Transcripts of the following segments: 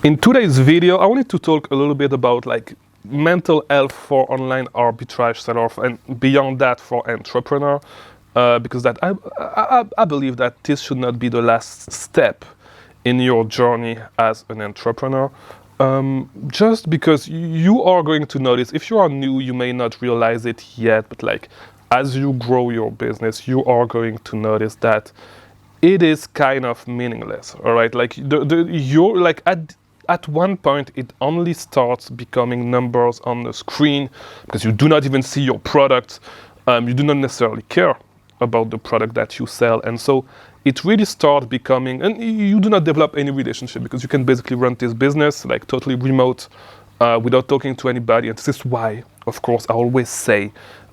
In today's video, I wanted to talk a little bit about like mental health for online arbitrage sellers and beyond that for entrepreneur, because that I believe that this should not be the last step in your journey as an entrepreneur. Just because you are going to notice, if you are new, you may not realize it yet, but like as you grow your business, you are going to notice that it is kind of meaningless. All right, like you're like at one point it only starts becoming numbers on the screen because you do not even see your product. You do not necessarily care about the product that you sell, and so it really starts becoming, and you do not develop any relationship because you can basically run this business like totally remote without talking to anybody. And this is why, of course, I always say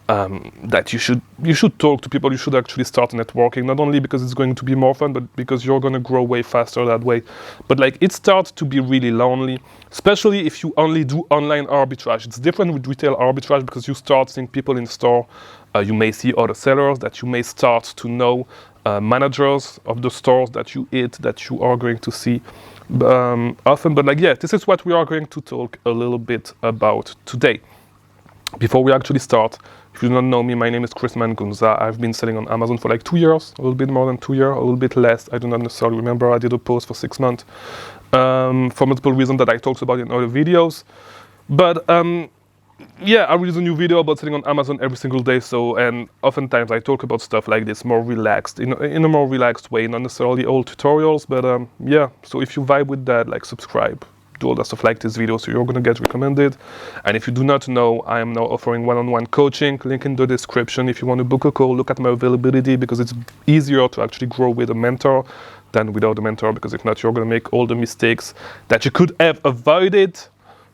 that you should talk to people. You should actually start networking, not only because it's going to be more fun, but because you're going to grow way faster that way. But like it starts to be really lonely, especially if you only do online arbitrage. It's different with retail arbitrage because you start seeing people in store. You may see other sellers that you may start to know, managers of the stores that you hit, that you are going to see often. But like, yeah, this is what we are going to talk a little bit about today. Before we actually start, if you don't know me, my name is Mangunza. I've been selling on Amazon for like 2 years, a little bit more than 2 years, a little bit less. I do not necessarily remember. I did a post for 6 months for multiple reasons that I talked about in other videos. But yeah, I release a new video about selling on Amazon every single day. So, and oftentimes I talk about stuff like this more relaxed, in a more relaxed way, not necessarily all tutorials, but yeah. So if you vibe with that, like subscribe. Do all that stuff like this video, so you're going to get recommended. And if you do not know, I am now offering one-on-one coaching, link in the description. If you want to book a call, look at my availability, because it's easier to actually grow with a mentor than without a mentor, because if not, you're going to make all the mistakes that you could have avoided.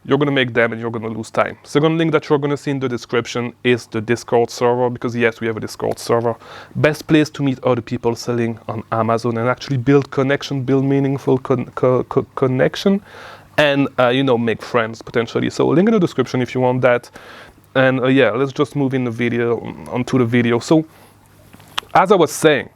You're going to make them and you're going to lose time. Second link that you're going to see in the description is the Discord server, because yes, we have a Discord server. Best place to meet other people selling on Amazon and actually build connection, build meaningful connection. And, make friends potentially. So link in the description if you want that. And yeah, let's just move in the video onto the video. So as I was saying,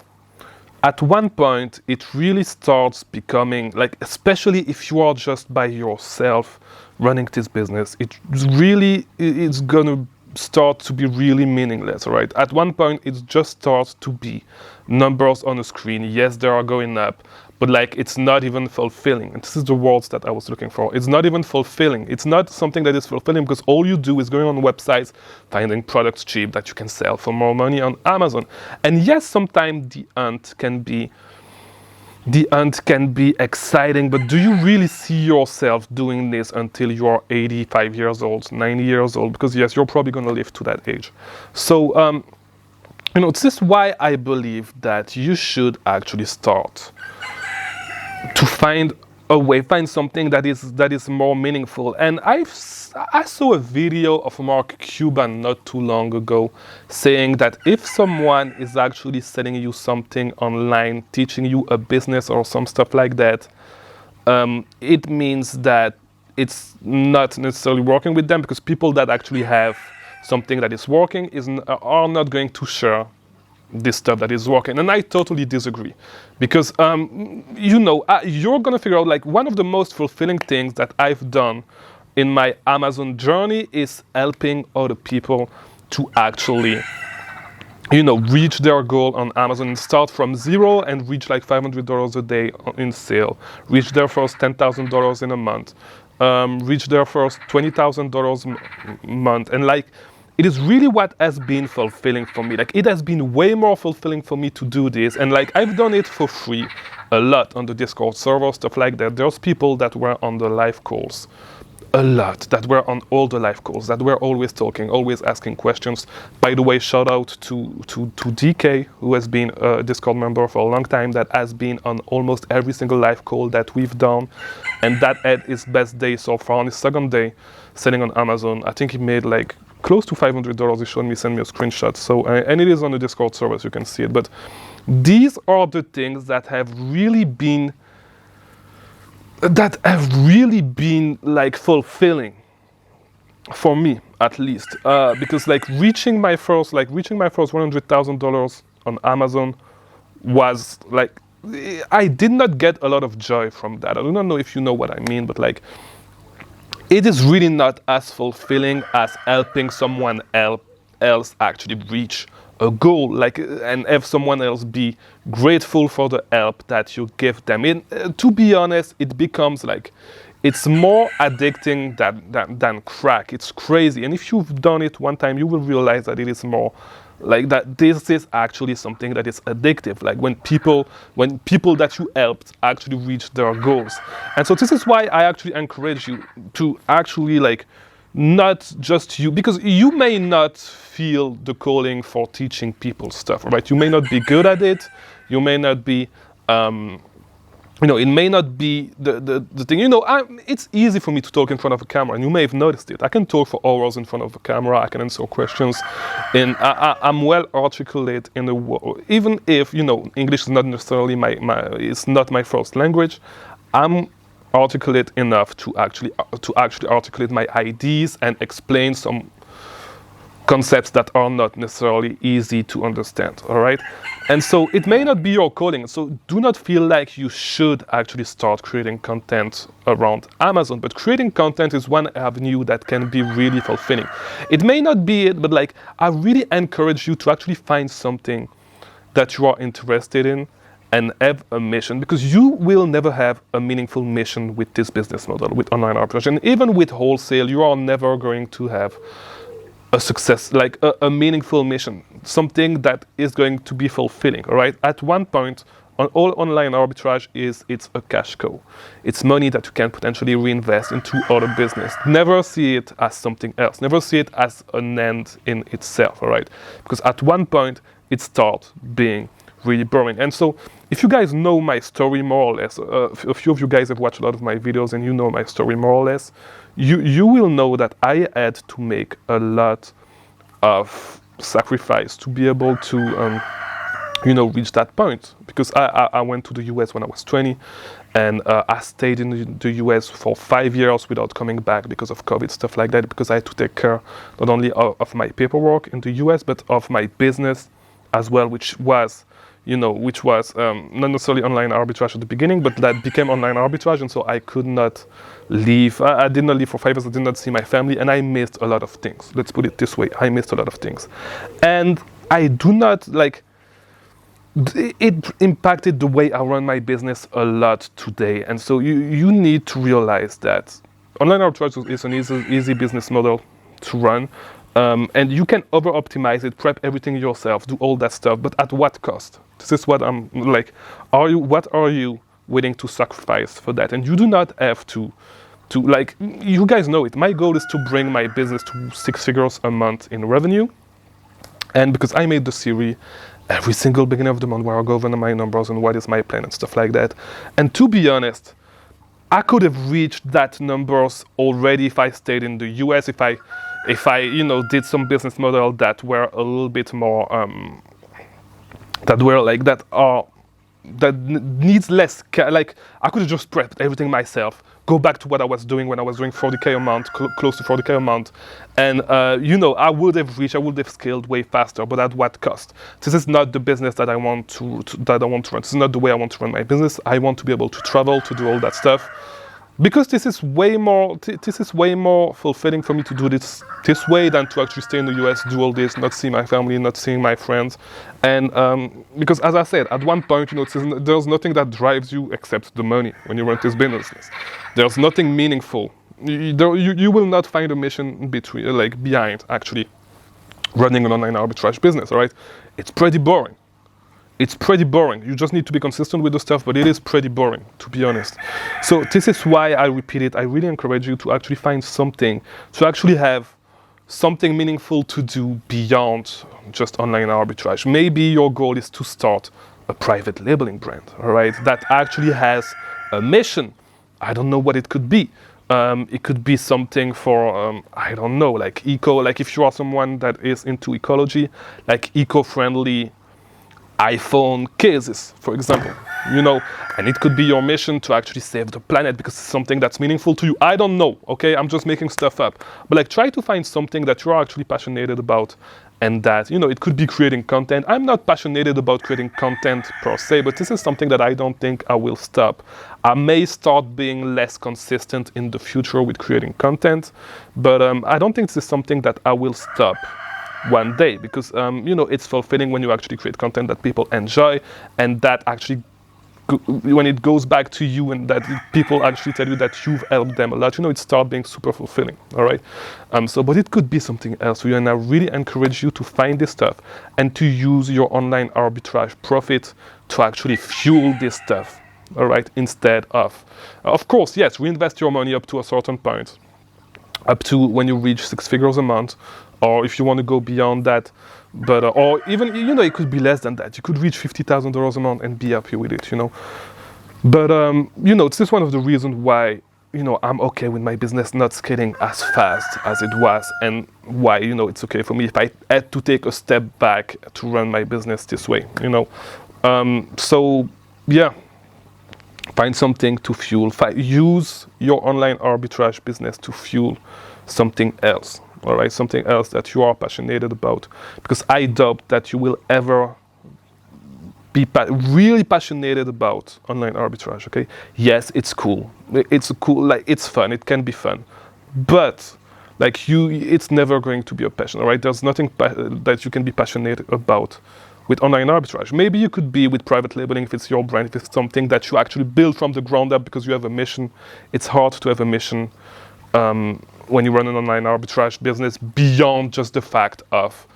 at one point, it really starts becoming like, especially if you are just by yourself running this business, it's going to start to be really meaningless, right? At one point, it just starts to be numbers on the screen. Yes, they are going up, but like it's not even fulfilling. And this is the words that I was looking for. It's not even fulfilling. It's not something that is fulfilling because all you do is going on websites, finding products cheap that you can sell for more money on Amazon. And yes, sometimes the hunt can be exciting, but do you really see yourself doing this until you are 85 years old, 90 years old? Because yes, you're probably going to live to that age. So, this is why I believe that you should actually start to find a way, find something that is more meaningful. And I saw a video of Mark Cuban not too long ago saying that if someone is actually selling you something online, teaching you a business or some stuff like that, it means that it's not necessarily working with them, because people that actually have something that is working are not going to share this stuff that is working. And I totally disagree, because you're gonna figure out, like, one of the most fulfilling things that I've done in my Amazon journey is helping other people to actually reach their goal on Amazon and start from zero and reach like $500 a day in sale, reach their first $10,000 in a month, reach their first $20,000 a month. And like, it is really what has been fulfilling for me. Like, it has been way more fulfilling for me to do this. And like, I've done it for free a lot on the Discord server, stuff like that. There's people that were on the live calls, a lot, that were on all the live calls, that were always talking, always asking questions. By the way, shout out to DK, who has been a Discord member for a long time, that has been on almost every single live call that we've done. And that had his best day so far. On his second day selling on Amazon, I think he made like close to $500. He showed me, sent me a screenshot. So, and it is on the Discord server, so you can see it. But these are the things that have really been like fulfilling for me, at least, because like reaching my first $100,000 on Amazon was like I did not get a lot of joy from that. I do not know if you know what I mean, but like, it is really not as fulfilling as helping someone else actually reach a goal, like, and have someone else be grateful for the help that you give them. To be honest, it becomes like, it's more addicting than crack. It's crazy. And if you've done it one time, you will realize that it is more like that. This is actually something that is addictive. Like when people that you helped actually reach their goals. And so this is why I actually encourage you to actually like, not just you, because you may not feel the calling for teaching people stuff, right? You may not be good at it. You may not be, it may not be the thing. It's easy for me to talk in front of a camera, and you may have noticed it. I can talk for hours in front of a camera. I can answer questions, and I'm well articulate in the world. Even if English is not necessarily it's not my first language, I'm articulate enough to actually articulate my ideas and explain some concepts that are not necessarily easy to understand, all right? And so it may not be your calling, so do not feel like you should actually start creating content around Amazon, but creating content is one avenue that can be really fulfilling. It may not be it, but like, I really encourage you to actually find something that you are interested in and have a mission, because you will never have a meaningful mission with this business model, with online arbitrage. And even with wholesale, you are never going to have a success, like a meaningful mission, something that is going to be fulfilling, all right? At one point, all online arbitrage it's a cash cow. It's money that you can potentially reinvest into other business. Never see it as something else. Never see it as an end in itself, all right? Because at one point, it starts being really boring. And so if you guys know my story more or less, a few of you guys have watched a lot of my videos and you know my story more or less, you will know that I had to make a lot of sacrifice to be able to reach that point, because I went to the US when I was 20, and I stayed in the US for 5 years without coming back because of COVID, stuff like that, because I had to take care not only of my paperwork in the US, but of my business as well, which was not necessarily online arbitrage at the beginning, but that became online arbitrage. And so I could not leave. I did not leave for 5 years. I did not see my family, and I missed a lot of things. Let's put it this way. I missed a lot of things. And I do not like, it impacted the way I run my business a lot today. And so you need to realize that online arbitrage is an easy business model to run. And you can over-optimize it, prep everything yourself, do all that stuff, but at what cost? This is what I'm like, what are you willing to sacrifice for that? And you do not have to like, you guys know it. My goal is to bring my business to 6 figures a month in revenue. And because I made the series every single beginning of the month where I go over my numbers and what is my plan and stuff like that. And to be honest, I could have reached that numbers already if I stayed in the US, if I did some business model that were a little bit more, that needs less, like I could have just prepped everything myself, go back to what I was doing when I was doing 40K a month, close to 40K a month, and I would have scaled way faster, but at what cost? This is not the business that I want to run. This is not the way I want to run my business. I want to be able to travel, to do all that stuff. Because this is way more fulfilling for me to do this way than to actually stay in the US, do all this, not see my family, not seeing my friends. And because as I said, at one point, there's nothing that drives you except the money when you run this business. There's nothing meaningful. You will not find a mission behind actually running an online arbitrage business, all right? It's pretty boring. It's pretty boring. You just need to be consistent with the stuff, but it is pretty boring, to be honest. So this is why I repeat it. I really encourage you to actually find something, to actually have something meaningful to do beyond just online arbitrage. Maybe your goal is to start a private labeling brand, all right, that actually has a mission. I don't know what it could be. It could be something for, I don't know, like if you are someone that is into ecology, like eco-friendly iPhone cases, for example, and it could be your mission to actually save the planet because it's something that's meaningful to you. I don't know, okay? I'm just making stuff up. But try to find something that you're actually passionate about and that, you know, it could be creating content. I'm not passionate about creating content per se, but this is something that I don't think I will stop. I may start being less consistent in the future with creating content, but I don't think this is something that I will stop one day, because you know, it's fulfilling when you actually create content that people enjoy, and that actually when it goes back to you and that people actually tell you that you've helped them a lot, you know, it starts being super fulfilling. All right. But it could be something else for you, and I really encourage you to find this stuff and to use your online arbitrage profit to actually fuel this stuff. All right. Instead of course, yes, reinvest your money up to a certain point, up to when you reach 6 figures a month, or if you want to go beyond that. But or even, you know, it could be less than that. You could reach $50,000 a month and be happy with it, you know. But you know, it's just one of the reasons why, you know, I'm okay with my business not scaling as fast as it was, and why, you know, it's okay for me if I had to take a step back to run my business this way, you know. So yeah, find something to fuel. Use your online arbitrage business to fuel something else. All right, something else that you are passionate about, because I doubt that you will ever be really passionate about online arbitrage. Okay, yes, it's cool. It's cool. Like, it's fun. It can be fun, but like it's never going to be a passion. All right, there's nothing that you can be passionate about with online arbitrage. Maybe you could be with private labeling if it's your brand, if it's something that you actually build from the ground up because you have a mission. It's hard to have a mission when you run an online arbitrage business beyond just the fact of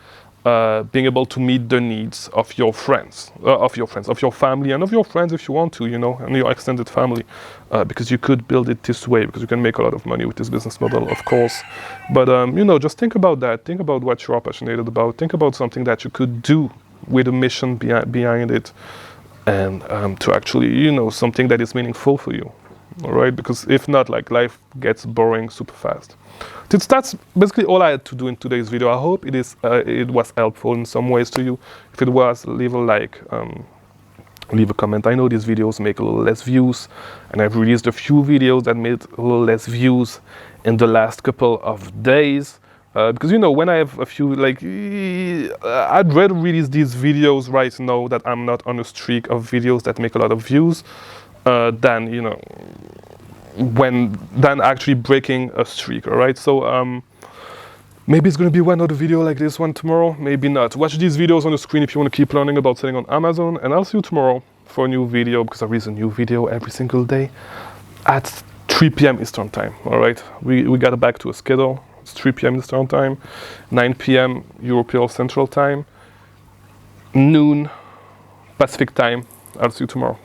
being able to meet the needs of your friends, of your family, and of your friends if you want to, you know, and your extended family, because you could build it this way, because you can make a lot of money with this business model, of course. But you know, just think about that. Think about what you are passionate about. Think about something that you could do with a mission behind it, and to actually, you know, something that is meaningful for you. All right, because if not, like, life gets boring super fast. That's basically all I had to do in today's video. I hope it was helpful in some ways to you. If it was, leave a like, leave a comment. I know these videos make a little less views, and I've released a few videos that made a little less views in the last couple of days. Because, you know, when I have a few, like, I'd rather release these videos right now that I'm not on a streak of videos that make a lot of views, than, you know, than actually breaking a streak. All right, so maybe it's going to be one other video like this one tomorrow, maybe not. Watch these videos on the screen if you want to keep learning about selling on Amazon, and I'll see you tomorrow for a new video, because I release a new video every single day at 3 p.m. Eastern time. All right, we got back to a schedule. It's 3 p.m. Eastern time, 9 p.m. European Central time, noon Pacific time. I'll see you tomorrow.